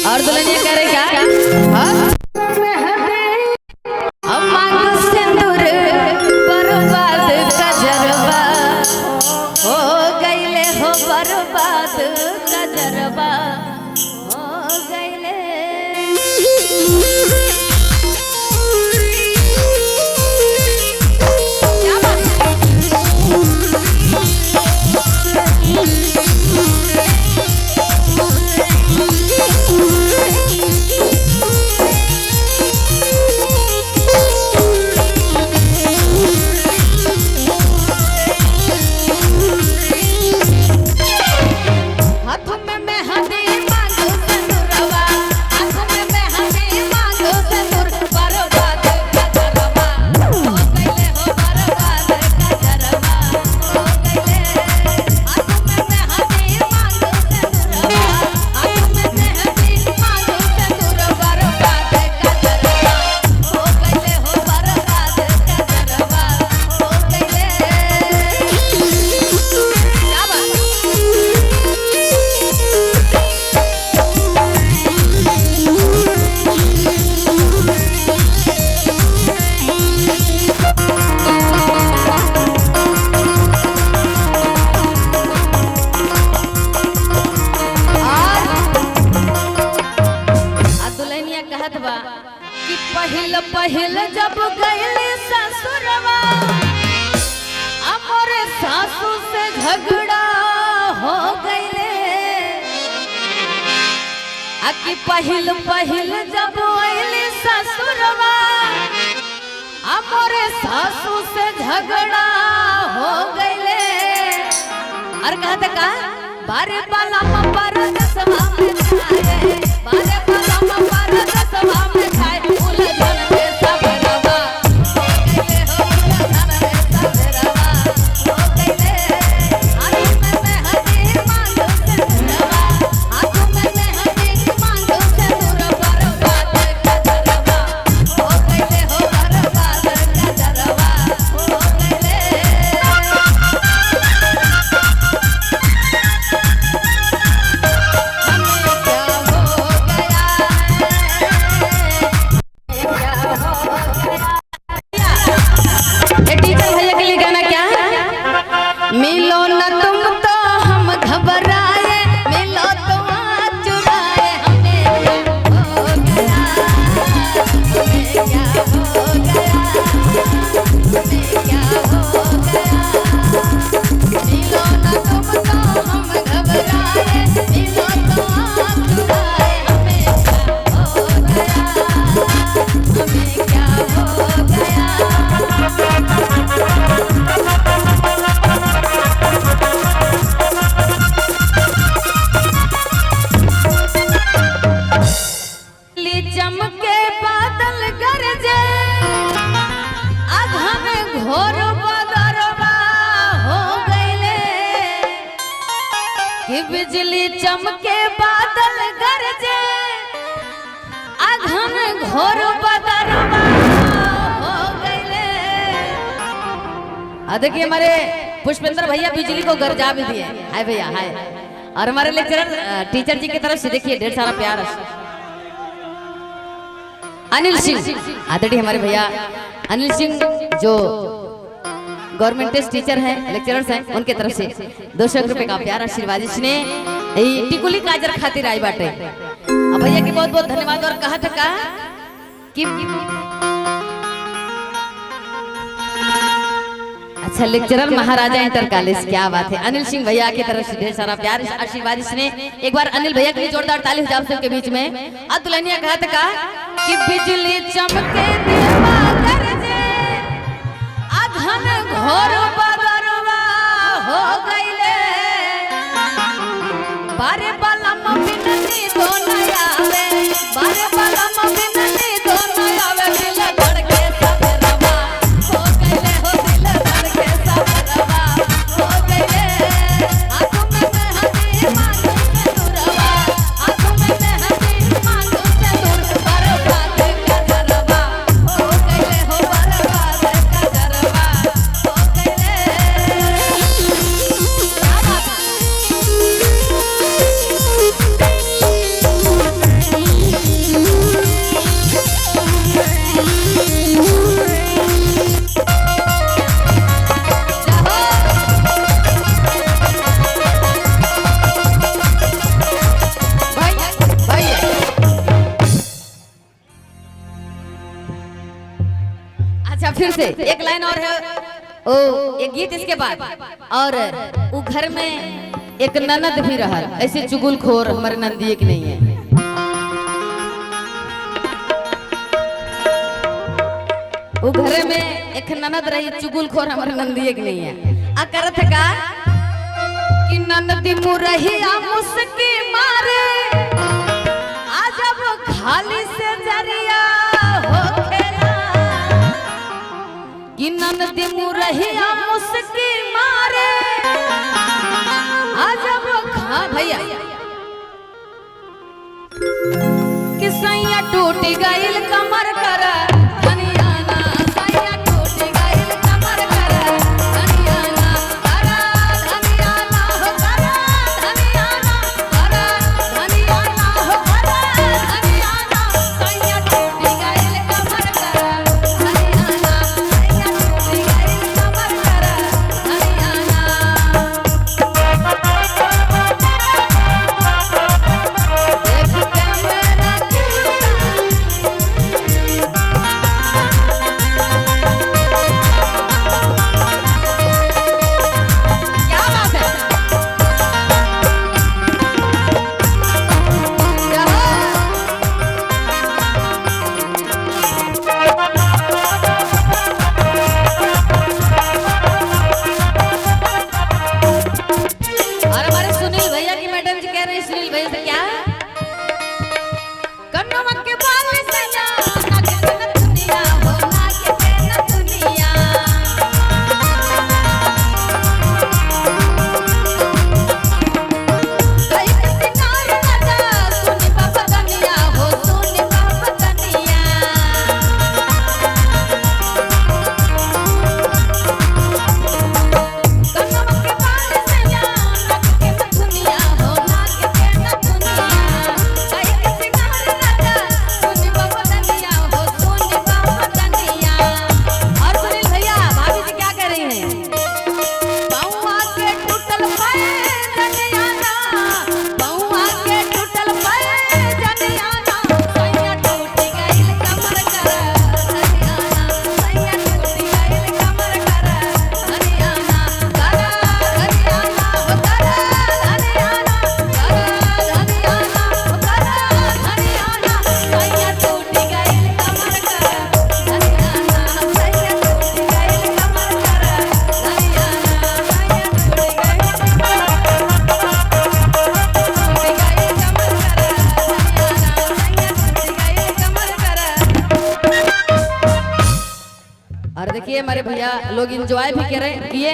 और दुल्हनिया कह रही क्या? हाँ? हम मांग सिंदूर बर्बाद कजरवा हो गईले हो बर्बाद कजरवा हो गईले। पहिल पहिल जब गईली ससुरवा हमरे सासू से झगड़ा हो गईले। अकी पहिल पहिल जब गईली ससुरवा हमरे सासू से झगड़ा हो गईले। और कहते का बारे बाला पर दसवा में छाए बारे बाला पर दसवा में छाए बिजली चमके बादल गरजे अघन घोर बदरवा हो गईले। देखिए हमारे पुष्पेंद्र भैया बिजली को गरजा भी दिए। हाय भैया हाय। और हमारे लेक्चरर टीचर जी की तरफ से देखिए ढेर सारा प्यार। अनिल सिंह आदरणीय हमारे भैया अनिल सिंह जो गवर्नमेंट टेस्ट टीचर हैं लेक्चरर्स हैं उनके तरफ से 200 रुपए का प्यार आशीर्वाद इसने टिकुली काजर खातिर आई बाटे। अब भैया की बहुत बहुत धन्यवाद। और कहा था कि अच्छा लेक्चरर महाराजा इंटर कॉलेज क्या बात है। अनिल सिंह भैया की तरफ से ढेर सारा प्यार आशीर्वाद इसने। एक बार अनिल भैया के लिए जोरदार ताली हो जाए सबके बीच में। दुल्हनिया कहा था कि बिजली चमके दिलवा गरजे अघन घोर बदरवा हो गईले। बारे बलम बिनती तो न आवे बारे बलम बिनती तो न आवे दिल धड़के सब रवा हो गईले हो दिल धड़के सब रवा हो गईले। आंखों में मेहंदी मांगू से दूरवा आंखों में मेहंदी मांगू से दूर बर्बाद कजरवा हो गईले हो बर्बाद कजरवा हो गईले। से एक लाइन और है, ओ एक गीत इसके बाद। और वो घर में एक ननद भी रहा, ऐसे चुगलखोर हमारे नंदी एक नहीं है। वो घर में एक ननद रही, चुगलखोर हमारे नंदी एक नहीं है। आ करत का कि ननदी मुरहिया मुस्की मारे, आज अब खाली से जरिया हो खेला। कि ननदी मुरहिया मुस्की मारे, आज अब खा भैया कि सैया टूट गइल कमर कर धनियाना, सैया टूट गइल कमर कर धनियाना, करा धनियाना हो करा धनियाना, करा धनियाना हो करा धनियाना, सैया टूट गइल कमर कर धनियाना, सैया टूट गइल कमर कर धनियाना। और देखिए हमारे भैया लोग एंजॉय भी किए।